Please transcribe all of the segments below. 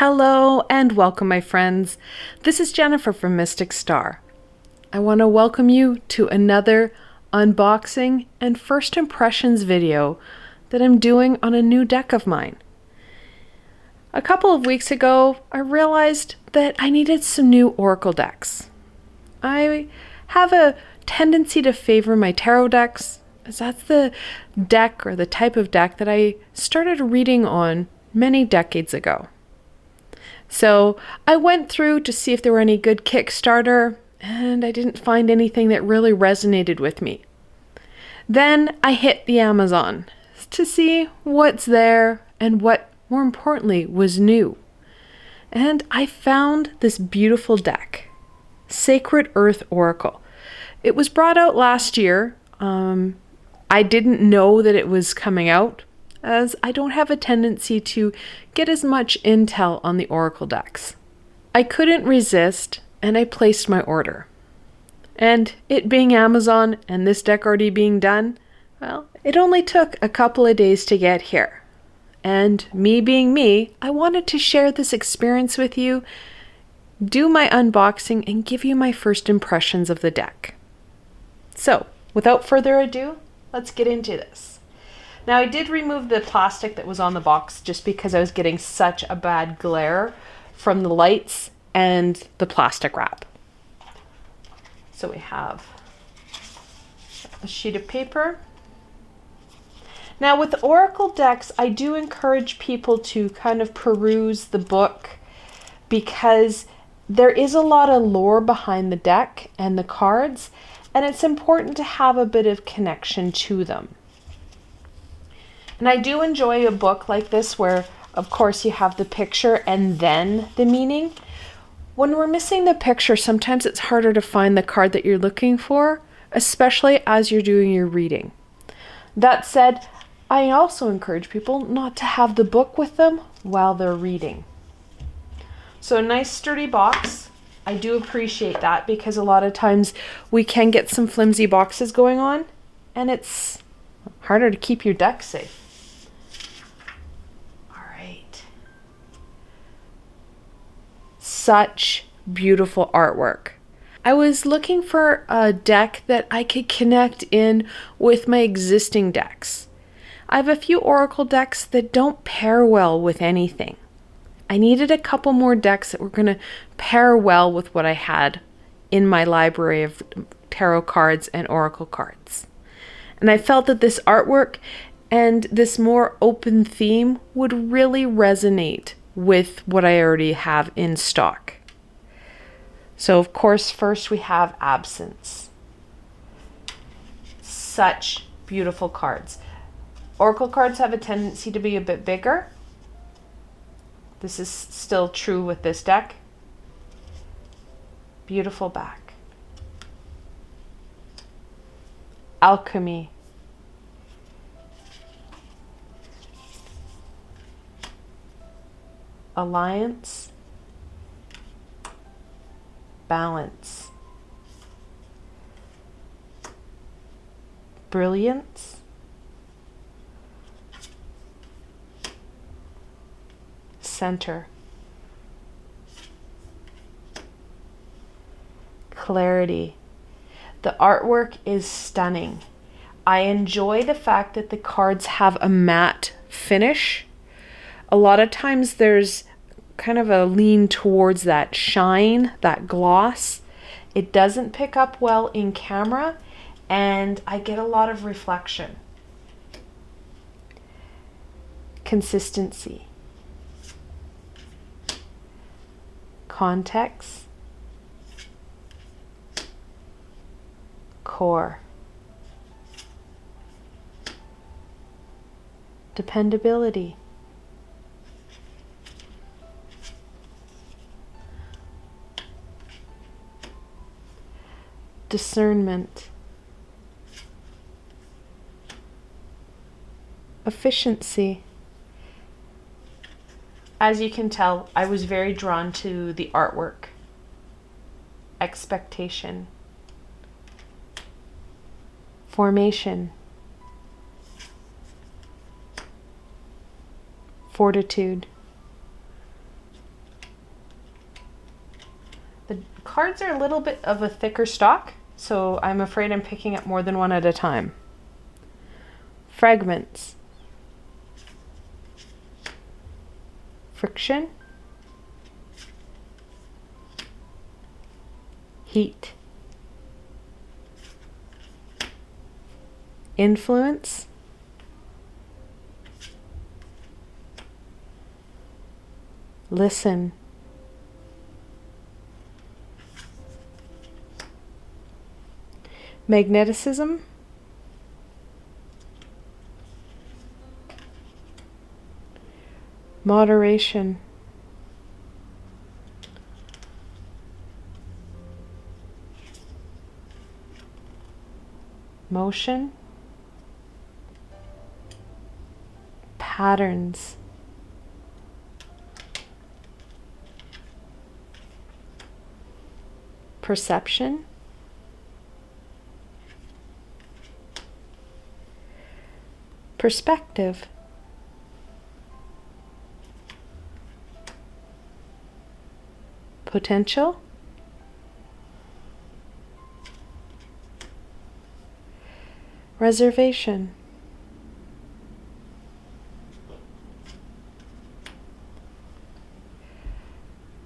Hello and welcome, my friends. This is Jennifer from Mystic Star. I want to welcome you to another unboxing and first impressions video that I'm doing on a new deck of mine. A couple of weeks ago, I realized that I needed some new Oracle decks. I have a tendency to favor my tarot decks, as that's the deck or the type of deck that I started reading on many decades ago. So I went through to see if there were any good Kickstarter, and I didn't find anything that really resonated with me. Then I hit the Amazon to see what's there and what, more importantly, was new. And I found this beautiful deck, Sacred Earth Oracle. It was brought out last year. I didn't know that it was coming out, as I don't have a tendency to get as much intel on the Oracle decks. I couldn't resist, and I placed my order. And it being Amazon and this deck already being done, well, it only took a couple of days to get here. And me being me, I wanted to share this experience with you, do my unboxing, and give you my first impressions of the deck. So, without further ado, let's get into this. Now, I did remove the plastic that was on the box just because I was getting such a bad glare from the lights and the plastic wrap. So we have a sheet of paper. Now, with Oracle decks, I do encourage people to kind of peruse the book because there is a lot of lore behind the deck and the cards, and it's important to have a bit of connection to them. And I do enjoy a book like this where, of course, you have the picture and then the meaning. When we're missing the picture, sometimes it's harder to find the card that you're looking for, especially as you're doing your reading. That said, I also encourage people not to have the book with them while they're reading. So a nice sturdy box. I do appreciate that because a lot of times we can get some flimsy boxes going on and it's harder to keep your deck safe. Such beautiful artwork. I was looking for a deck that I could connect in with my existing decks. I have a few Oracle decks that don't pair well with anything. I needed a couple more decks that were going to pair well with what I had in my library of tarot cards and Oracle cards. And I felt that this artwork and this more open theme would really resonate with what I already have in stock. So of course, first we have Absence. Such beautiful cards. Oracle cards have a tendency to be a bit bigger. This is still true with this deck. Beautiful back. Alchemy. Alliance, balance, brilliance, center, clarity. The artwork is stunning. I enjoy the fact that the cards have a matte finish. A lot of times there's kind of a lean towards that shine, that gloss. It doesn't pick up well in camera, and I get a lot of reflection. Consistency. Context. Core. Dependability. Discernment, efficiency. As you can tell, I was very drawn to the artwork. Expectation, formation, fortitude, The cards are a little bit of a thicker stock, so I'm afraid I'm picking up more than one at a time. Fragments. Friction. Heat. Influence. Listen. Magneticism. Moderation. Motion. Patterns. Perception. Perspective. Potential. Reservation.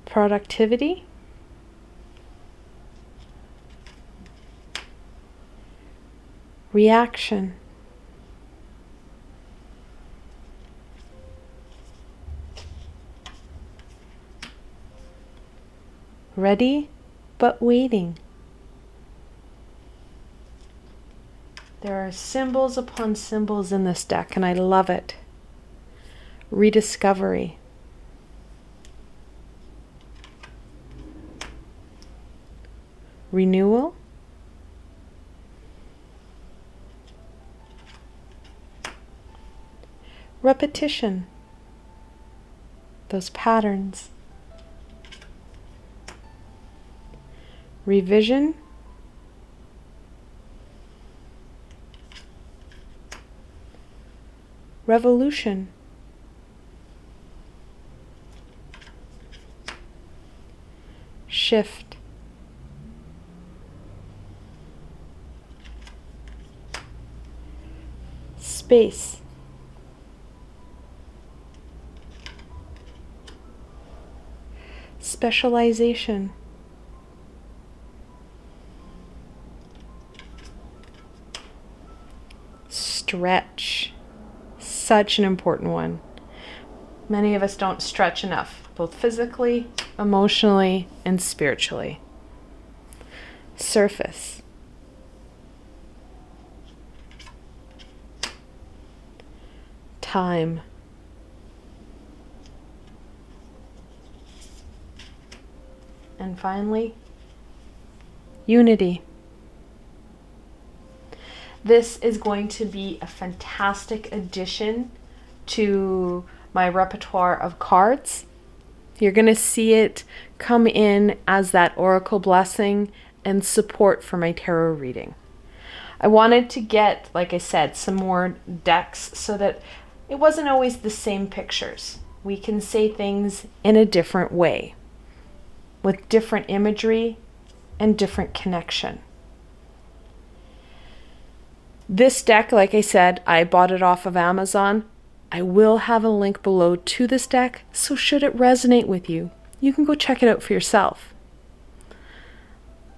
Productivity. Reaction. Ready, but waiting. There are symbols upon symbols in this deck, and I love it. Rediscovery. Renewal. Repetition. Those patterns. Revision. Revolution. Shift. Space. Specialization. Stretch. Such an important one. Many of us don't stretch enough, both physically, emotionally, and spiritually. Surface. Time. And finally, unity. This is going to be a fantastic addition to my repertoire of cards. You're going to see it come in as that oracle blessing and support for my tarot reading. I wanted to get, like I said, some more decks so that it wasn't always the same pictures. We can say things in a different way, with different imagery and different connection. This deck, like I said, I bought it off of Amazon. I will have a link below to this deck, so should it resonate with you, you can go check it out for yourself.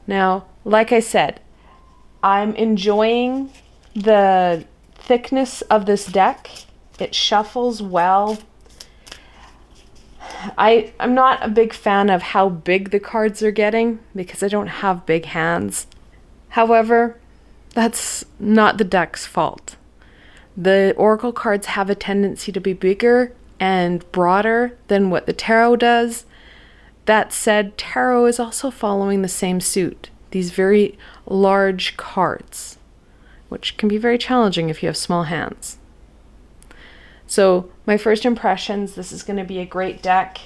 Now, like I said, I'm enjoying the thickness of this deck. It shuffles well. I'm not a big fan of how big the cards are getting because I don't have big hands. However, that's not the deck's fault. The oracle cards have a tendency to be bigger and broader than what the tarot does. That said, tarot is also following the same suit. These very large cards, which can be very challenging if you have small hands. So my first impressions, this is going to be a great deck.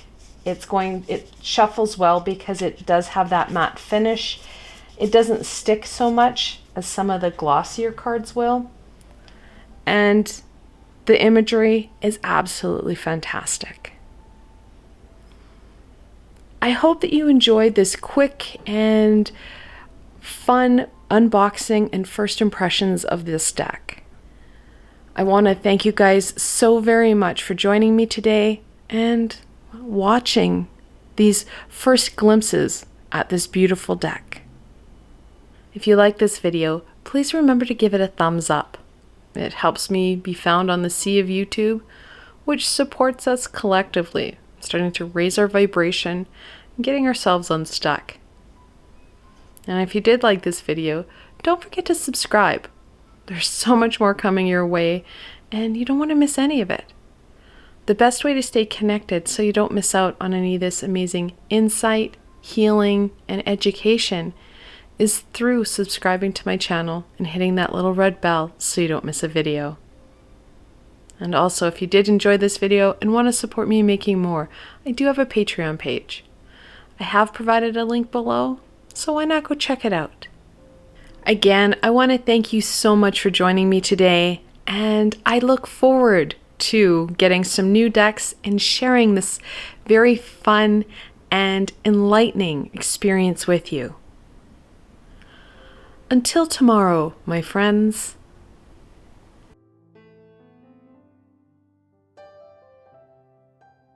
It shuffles well because it does have that matte finish. It doesn't stick so much as some of the glossier cards will. And the imagery is absolutely fantastic. I hope that you enjoyed this quick and fun unboxing and first impressions of this deck. I want to thank you guys so very much for joining me today and watching these first glimpses at this beautiful deck. If you like this video, please remember to give it a thumbs up. It helps me be found on the sea of YouTube, which supports us collectively, starting to raise our vibration and getting ourselves unstuck. And if you did like this video, don't forget to subscribe. There's so much more coming your way, and you don't want to miss any of it. The best way to stay connected so you don't miss out on any of this amazing insight, healing, and education is through subscribing to my channel and hitting that little red bell so you don't miss a video. And also, if you did enjoy this video and want to support me making more, I do have a Patreon page. I have provided a link below, so why not go check it out? Again, I want to thank you so much for joining me today, and I look forward to getting some new decks and sharing this very fun and enlightening experience with you. Until tomorrow, my friends.